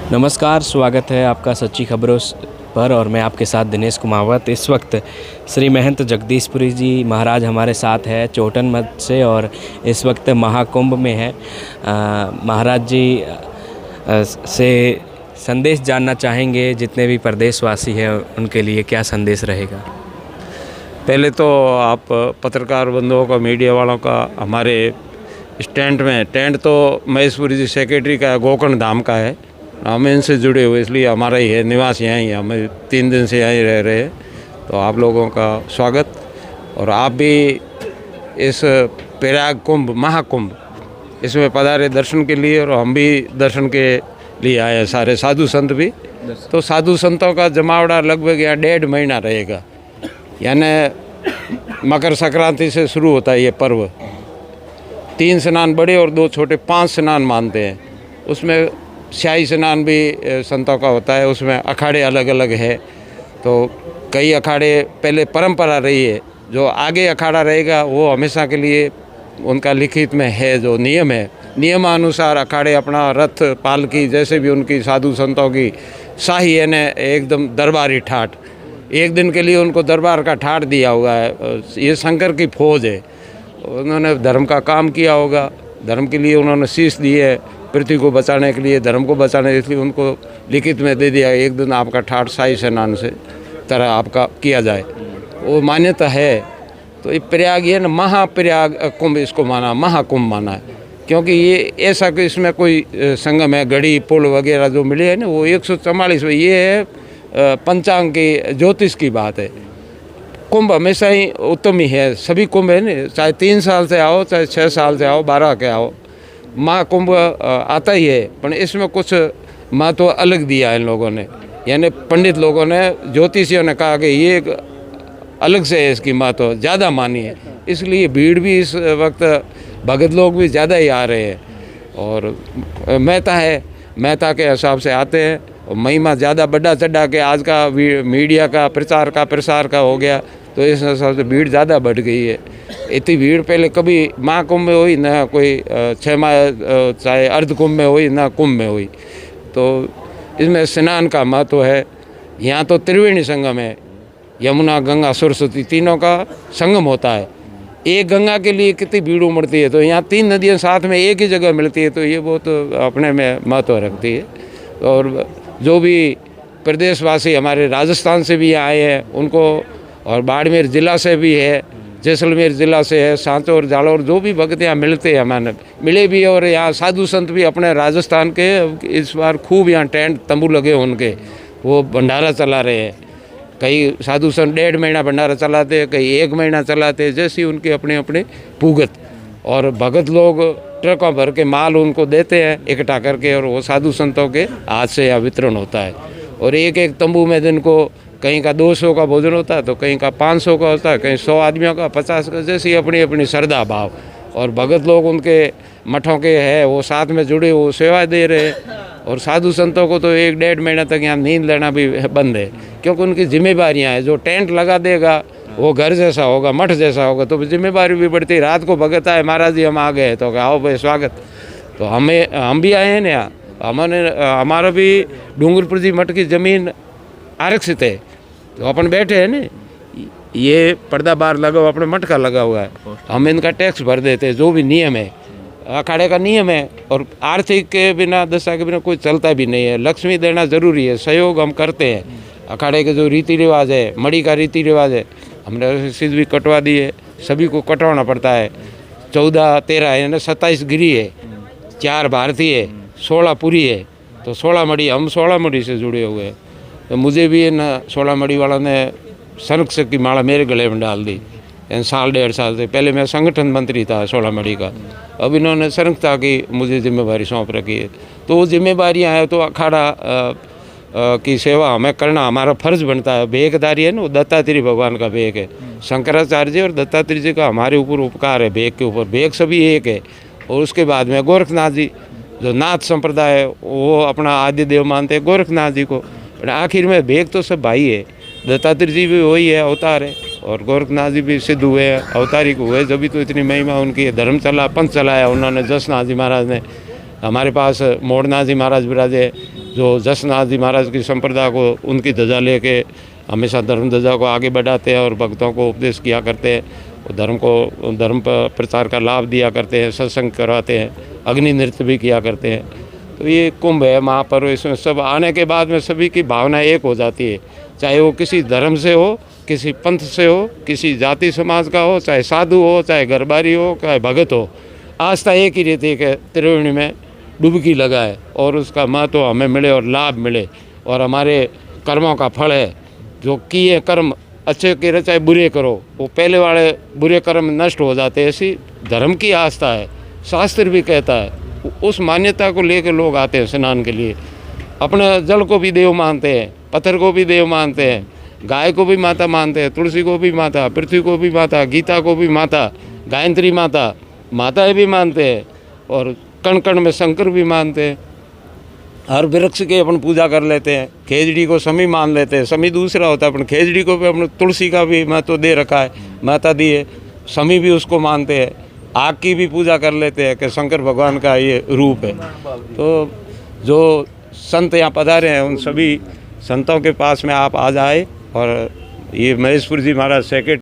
नमस्कार, स्वागत है आपका सच्ची खबरों पर। और मैं आपके साथ दिनेश कुमावत। इस वक्त श्री महंत जगदीशपुरी जी महाराज हमारे साथ है चौटन मठ से, और इस वक्त महाकुंभ में है। महाराज जी से संदेश जानना चाहेंगे, जितने भी प्रदेशवासी हैं उनके लिए क्या संदेश रहेगा। पहले तो आप पत्रकार बंधुओं का, मीडिया वालों का, हमारे स्टैंड में टेंट तो महेशपुरी जी सेक्रेटरी का गोकर्ण धाम का है, हम इनसे जुड़े हुए इसलिए हमारा ही है, निवास यहाँ ही है, हमें 3 दिन से यहीं रह रहे हैं। तो आप लोगों का स्वागत। और आप भी इस प्रयाग कुंभ, महाकुंभ, इसमें पधारे दर्शन के लिए, और हम भी दर्शन के लिए आए हैं, सारे साधु संत भी। तो साधु संतों का जमावड़ा लगभग यहाँ 1.5 महीना रहेगा। यानी मकर संक्रांति से शुरू होता है ये पर्व। 3 स्नान बड़े और 2 छोटे, 5 स्नान मानते हैं। उसमें शाही स्नान भी संतों का होता है, उसमें अखाड़े अलग अलग है। तो कई अखाड़े पहले परंपरा रही है, जो आगे अखाड़ा रहेगा वो हमेशा के लिए उनका लिखित में है, जो नियम है, नियमानुसार अखाड़े अपना रथ, पालकी, जैसे भी उनकी साधु संतों की शाही है न, एकदम दरबारी ठाट, एक दिन के लिए उनको दरबार का ठाट दिया हुआ है। ये शंकर की फौज है, उन्होंने धर्म का काम किया होगा, धर्म के लिए उन्होंने शीश दी है, पृथ्वी को बचाने के लिए, धर्म को बचाने के लिए, इसलिए उनको लिखित में दे दिया एक दिन आपका ठाट शाही स्नान से तरह आपका किया जाए, वो मान्यता है। तो ये प्रयाग, ये ना महाप्रयाग कुंभ इसको माना, महाकुंभ माना है, क्योंकि ये ऐसा कि इसमें कोई संगम है, घड़ी पुल वगैरह जो मिले हैं ना, वो 144 में, ये है पंचांग की, ज्योतिष की बात है। कुंभ हमेशा ही उत्तम ही है, सभी कुंभ है ना, चाहे 3 साल से आओ, चाहे 6 साल से आओ, 12 के आओ, महाकुंभ आता ही है। पर इसमें कुछ महत्व अलग दिया है इन लोगों ने, यानी पंडित लोगों ने, ज्योतिषियों ने कहा कि ये एक अलग से है, इसकी महत्व ज़्यादा मानी है, इसलिए भीड़ भी इस वक्त, भगत लोग भी ज़्यादा ही आ रहे हैं। और मेहता है, मेहता के हिसाब से आते हैं, और महिमा ज़्यादा बढ़ा चढ़ा के आज का मीडिया का प्रसार का हो गया, तो इस हिसाब से भीड़ ज़्यादा बढ़ गई है। इतनी भीड़ पहले कभी महाकुंभ में हुई ना, कोई 6 माह, चाहे अर्ध कुंभ में हुई ना, कुंभ में हुई। तो इसमें स्नान का महत्व है। यहाँ तो त्रिवेणी संगम है, यमुना, गंगा, सरस्वती, तीनों का संगम होता है। एक गंगा के लिए कितनी भीड़ उमड़ती है, तो यहाँ 3 नदियाँ साथ में एक ही जगह मिलती है, तो ये बहुत अपने में महत्व रखती है। और जो भी प्रदेशवासी हमारे राजस्थान से भी आए हैं उनको, और बाड़मेर ज़िला से भी है, जैसलमेर ज़िला से है, सांचौर, जालौर, जो भी भक्त यहाँ मिलते हैं, हमारे मिले भी। और यहाँ साधु संत भी अपने राजस्थान के इस बार खूब यहाँ टेंट तंबू लगे उनके, वो भंडारा चला रहे हैं। कई साधु संत 1.5 महीना भंडारा चलाते हैं, कई 1 महीना चलाते हैं, जैसी उनके अपने अपने पूगत। और भगत लोग ट्रकों भर के माल उनको देते हैं इकट्ठा करके, और वो साधु संतों के हाथ से यहाँ वितरण होता है। और एक एक तंबू में दिन को कहीं का 200 का भोजन होता है, तो कहीं का 500 का होता है, कहीं 100 आदमियों का, 50 का, जैसी अपनी अपनी श्रद्धा भाव। और भगत लोग उनके मठों के हैं, वो साथ में जुड़े, वो सेवा दे रहे हैं। और साधु संतों को तो 1-1.5 महीना तक यहाँ नींद लेना भी बंद है, क्योंकि उनकी जिम्मेदारियाँ हैं। जो टेंट लगा देगा वो घर जैसा होगा, मठ जैसा होगा, तो जिम्मेदारी भी बढ़ती। रात को भगत आए, महाराज जी हम आ गए, तो आओ भाई स्वागत। तो हम भी आए हैं ना यहाँ, हमारा भी डूंगरपुर जी मठ की ज़मीन आरक्षित है, तो अपन बैठे हैं ना, ये पर्दा बार लगा हुआ अपने मठ का लगा हुआ है, हम इनका टैक्स भर देते हैं, जो भी नियम है, अखाड़े का नियम है। और आर्थिक के बिना, दशा के बिना कोई चलता भी नहीं है। लक्ष्मी देना ज़रूरी है, सहयोग हम करते हैं। अखाड़े के जो रीति रिवाज है, मड़ी का रीति रिवाज है, हमने रसीद भी कटवा दी है, सभी को कटवाना पड़ता है। 14-13 है ना, 27 गिरी है, 4 भारतीय है, 16 पुरी है, तो 16 मड़ी, हम 16 मड़ी से जुड़े हुए हैं। तो मुझे भी इन 16 मड़ी वाला ने संरक्षक की माला मेरे गले में डाल दी, इन 1.5 साल से। पहले मैं संगठन मंत्री था 16 मड़ी का, अब इन्होंने संरक्षता की मुझे जिम्मेदारी सौंप रखी है। तो वो जिम्मेदारियाँ हैं, तो अखाड़ा की सेवा हमें करना हमारा फर्ज बनता है। भेकधारी है ना, वो दत्तात्रेय भगवान का भेक है, शंकराचार्य जी और दत्तात्रेय जी का हमारे ऊपर उपकार है भेक के ऊपर। भेक सभी एक है। और उसके बाद में गोरखनाथ जी, जो नाथ संप्रदाय है, वो अपना आद्य देव मानते हैं गोरखनाथ जी को। आखिर में भेक तो सब भाई है, दत्तात्रेय जी भी वही है, अवतार है, और गोरखनाथ जी भी सिद्ध हुए, अवतारिक हुए, जब तो इतनी महिमा उनकी। धर्म चला, पंथ चलाया उन्होंने। जसनाथ जी महाराज ने, हमारे पास मोड़नाथ जी महाराज विराजे, जो जसनाथ जी महाराज की संप्रदाय को उनकी ध्वजा लेके हमेशा धर्म ध्वजा को आगे बढ़ाते हैं और भक्तों को उपदेश किया करते हैं, धर्म पर प्रचार का लाभ दिया करते हैं, सत्संग करवाते हैं, अग्नि नृत्य भी किया करते हैं। तो ये कुंभ है, महापर्व, इसमें सब आने के बाद में सभी की भावना एक हो जाती है, चाहे वो किसी धर्म से हो, किसी पंथ से हो, किसी जाति समाज का हो, चाहे साधु हो, चाहे घरबारी हो, चाहे भगत हो, आस्था एक ही रहती है कि त्रिवेणी में डुबकी लगाए और उसका महत्व हमें मिले और लाभ मिले और हमारे कर्मों का फल है। जो किए कर्म अच्छे करे चाहे बुरे करो, वो पहले वाले बुरे कर्म नष्ट हो जाते हैं। ऐसी धर्म की आस्था है, शास्त्र भी कहता है। उस मान्यता को लेकर लोग आते हैं स्नान के लिए। अपने जल को भी देव मानते हैं, पत्थर को भी देव मानते हैं, गाय को भी माता मानते हैं, तुलसी को भी माता, पृथ्वी को भी माता, गीता को भी माता, गायत्री माता, माताएं भी मानते हैं और कण कण में शंकर भी मानते हैं। हर वृक्ष की अपन पूजा कर लेते हैं। खेजड़ी को समी मान लेते हैं, समी दूसरा होता है, अपन खेजड़ी को भी अपने तुलसी का भी महत्व दे रखा है, माता दी है, समी भी उसको मानते हैं। आग की भी पूजा कर लेते हैं कि शंकर भगवान का ये रूप है। तो जो संत यहाँ पधारे हैं उन सभी संतों के पास में आप आ जाए और ये महेशपुर जी महाराज सेक्रेटरी